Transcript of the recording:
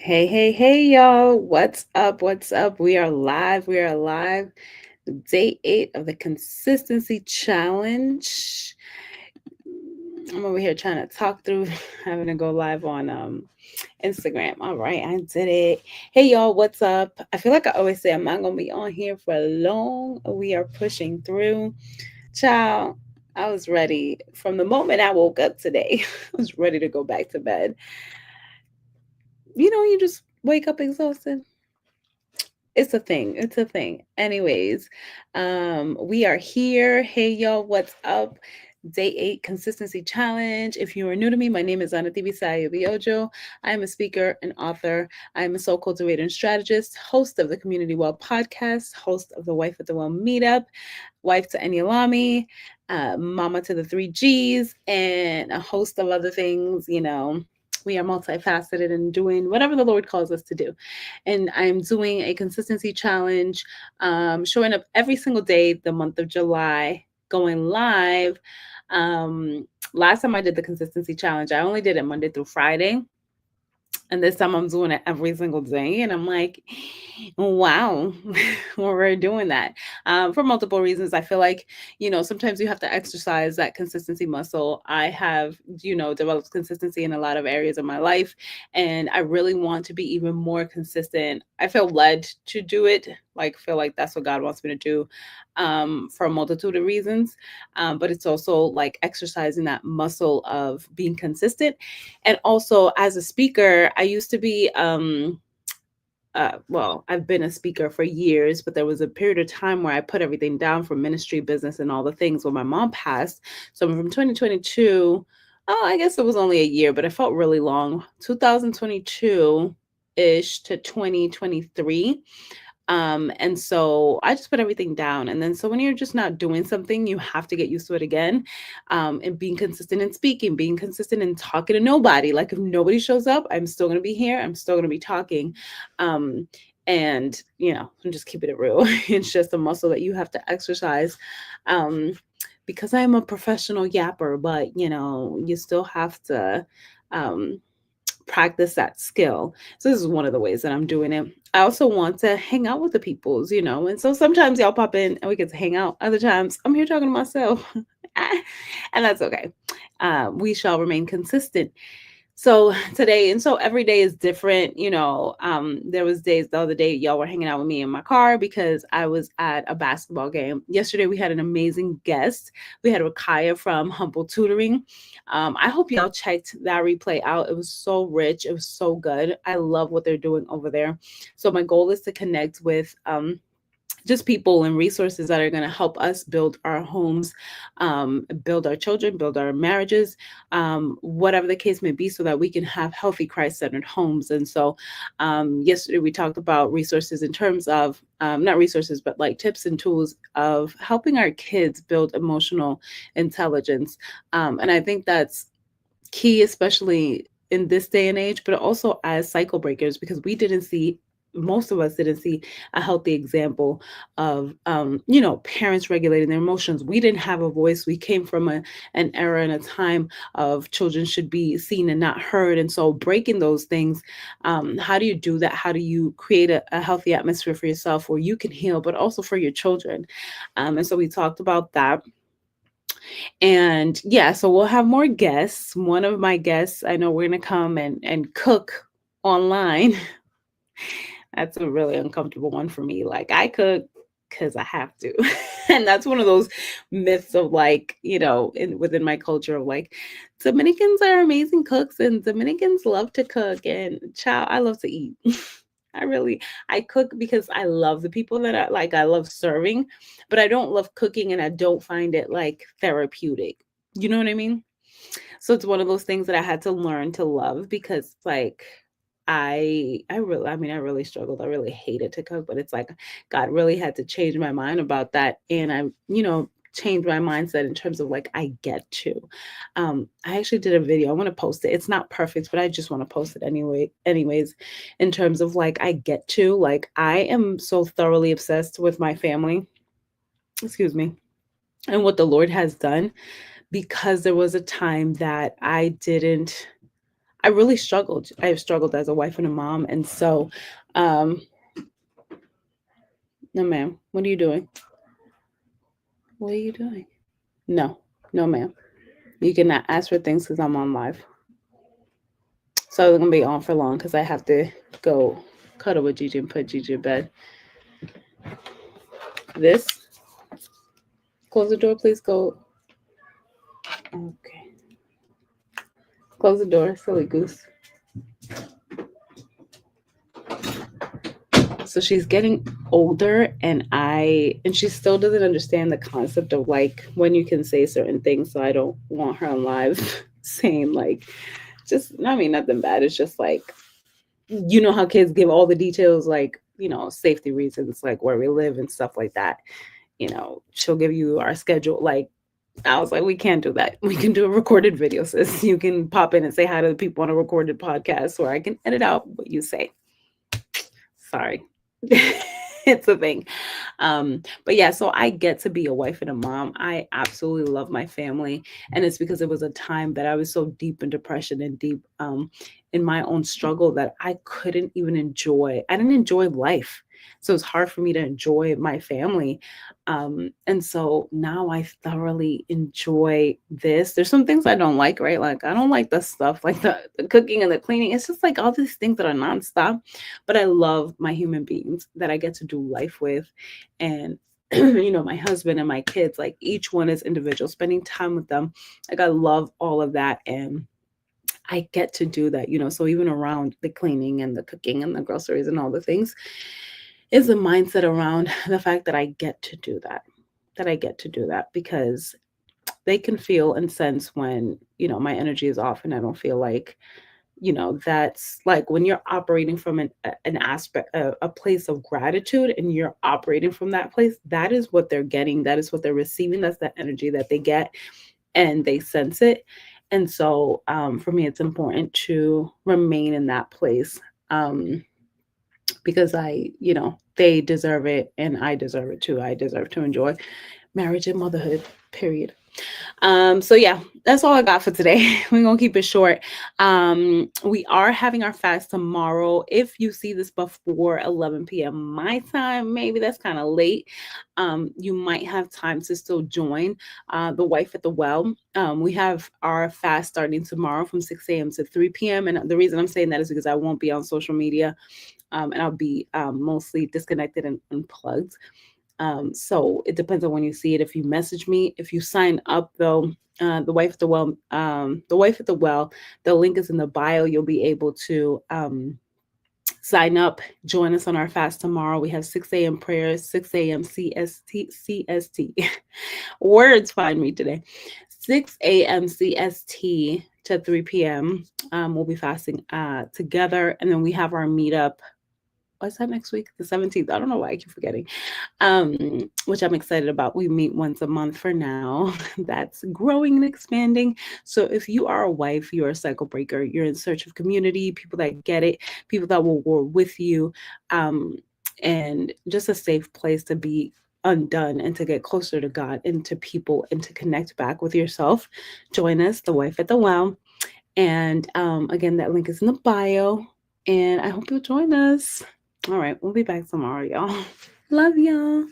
Hey, hey, hey, y'all. What's up? What's up? We are live. We are live. Day 8 of the Consistency Challenge. I'm over here trying to talk through having to go live on Instagram. All right, I did it. Hey, y'all. What's up? I feel like I always say I'm not going to be on here for long. We are pushing through. Child, I was ready from the moment I woke up today. I was ready to go back to bed. You just wake up exhausted. It's a thing. It's a thing. Anyways, we are here. Hey y'all, what's up? Day 8 consistency challenge. If you are new to me, my name is Anati Bisayo Biojo. I am a speaker and author. I am a soul cultivator and strategist, host of the Community Well podcast, host of the Wife at the Well meetup, wife to Enyalami, mama to the three G's, and a host of other things. We are multifaceted and doing whatever the Lord calls us to do. And I'm doing a consistency challenge, showing up every single day the month of July, going live. Last time I did the consistency challenge, I only did it Monday through Friday. And this time I'm doing it every single day. And I'm like, wow, we're doing that for multiple reasons. I feel like, sometimes you have to exercise that consistency muscle. I have, developed consistency in a lot of areas of my life. And I really want to be even more consistent. I feel led to do it. Like, feel like that's what God wants me to do for a multitude of reasons. But it's also like exercising that muscle of being consistent. And also, as a speaker, I used to be, well, I've been a speaker for years, but there was a period of time where I put everything down for ministry, business, and all the things when my mom passed. So from 2022, oh, I guess it was only a year, but it felt really long. 2022 ish to 2023. And so I just put everything down. And then so when you're just not doing something, you have to get used to it again. And being consistent in speaking, being consistent in talking to nobody. Like if nobody shows up, I'm still gonna be here. I'm still gonna be talking. And I'm just keeping it real. It's just a muscle that you have to exercise. Um, because I'm a professional yapper, but you still have to um practice that skill. So this is one of the ways that I'm doing it. I also want to hang out with the peoples. And so sometimes y'all pop in and we get to hang out. Other times I'm here talking to myself. And that's okay. We shall remain consistent. So today, and so every day is different. There was days the other day y'all were hanging out with me in my car because I was at a basketball game. Yesterday we had an amazing guest. We had Rakaya from Humble Tutoring. I hope y'all checked that replay out. It was so rich. It was so good. I love what they're doing over there. So my goal is to connect with just people and resources that are going to help us build our homes, build our children, build our marriages, whatever the case may be, so that we can have healthy Christ-centered homes. And so yesterday we talked about resources in terms of not resources, but like tips and tools of helping our kids build emotional intelligence. And I think that's key, especially in this day and age, but also as cycle breakers, because most of us didn't see a healthy example of parents regulating their emotions. We didn't have a voice. We came from an era and a time of children should be seen and not heard. And so breaking those things, how do you do that? How do you create a healthy atmosphere for yourself where you can heal, but also for your children? And so we talked about that. And yeah, so we'll have more guests. One of my guests, I know we're gonna come and cook online. That's a really uncomfortable one for me. Like I cook because I have to. And that's one of those myths of like, within my culture of like Dominicans are amazing cooks and Dominicans love to cook and child, I love to eat. I cook because I love the people that I love serving, but I don't love cooking and I don't find it like therapeutic. You know what I mean? So it's one of those things that I had to learn to love because like I really struggled. I really hated to cook, but it's like God really had to change my mind about that. And changed my mindset in terms of like I get to. I actually did a video. I want to post it. It's not perfect, but I just want to post it anyways, in terms of like I get to. Like I am so thoroughly obsessed with my family. Excuse me. And what the Lord has done because there was a time that I really struggled. I have struggled as a wife and a mom. And so, um, no, ma'am, what are you doing? What are you doing? No, no, ma'am. You cannot ask for things because I'm on live. So I'm going to be on for long because I have to go cuddle with Gigi and put Gigi in bed. This, close the door, please go. Okay. Close the door, silly goose. So she's getting older and she still doesn't understand the concept of like when you can say certain things. So I don't want her on live saying like just I mean nothing bad. It's just like you know how kids give all the details like, safety reasons, like where we live and stuff like that. She'll give you our schedule. Like I was like, we can't do that. We can do a recorded video, sis. You can pop in and say hi to the people on a recorded podcast, or I can edit out what you say. Sorry. It's a thing. But yeah, so I get to be a wife and a mom. I absolutely love my family. And it's because it was a time that I was so deep in depression and deep in my own struggle that I didn't enjoy life. So it's hard for me to enjoy my family. And so now I thoroughly enjoy this. There's some things I don't like, right? Like I don't like the stuff like the cooking and the cleaning. It's just like all these things that are nonstop. But I love my human beings that I get to do life with. And my husband and my kids, like each one is individual, spending time with them. Like I love all of that. And I get to do that, so even around the cleaning and the cooking and the groceries and all the things is a mindset around the fact that I get to do that I get to do that because they can feel and sense when, my energy is off and I don't feel like, that's like when you're operating from an aspect, a place of gratitude and you're operating from that place, that is what they're getting. That is what they're receiving. That's the energy that they get and they sense it. And so for me, it's important to remain in that place. Because they deserve it and I deserve it too. I deserve to enjoy marriage and motherhood, period. So yeah, that's all I got for today. We're gonna keep it short. We are having our fast tomorrow. If you see this before 11 p.m. my time, maybe that's kind of late. You might have time to still join the Wife at the Well. We have our fast starting tomorrow from 6 a.m. to 3 p.m. And the reason I'm saying that is because I won't be on social media. And I'll be mostly disconnected and unplugged. So it depends on when you see it. If you message me, if you sign up though, the Wife at the Well, the link is in the bio. You'll be able to sign up, join us on our fast tomorrow. We have 6 a.m. prayers, 6 a.m. CST. Words find me today. 6 a.m. CST to 3 p.m. We'll be fasting together. And then we have our meetup. What's that next week? The 17th. I don't know why I keep forgetting. Which I'm excited about. We meet once a month for now. That's growing and expanding. So if you are a wife, you're a cycle breaker, you're in search of community, people that get it, people that will war with you, and just a safe place to be undone and to get closer to God and to people and to connect back with yourself, join us, the Wife at the Well. And again, that link is in the bio. And I hope you'll join us. All right, we'll be back tomorrow, y'all. Love y'all.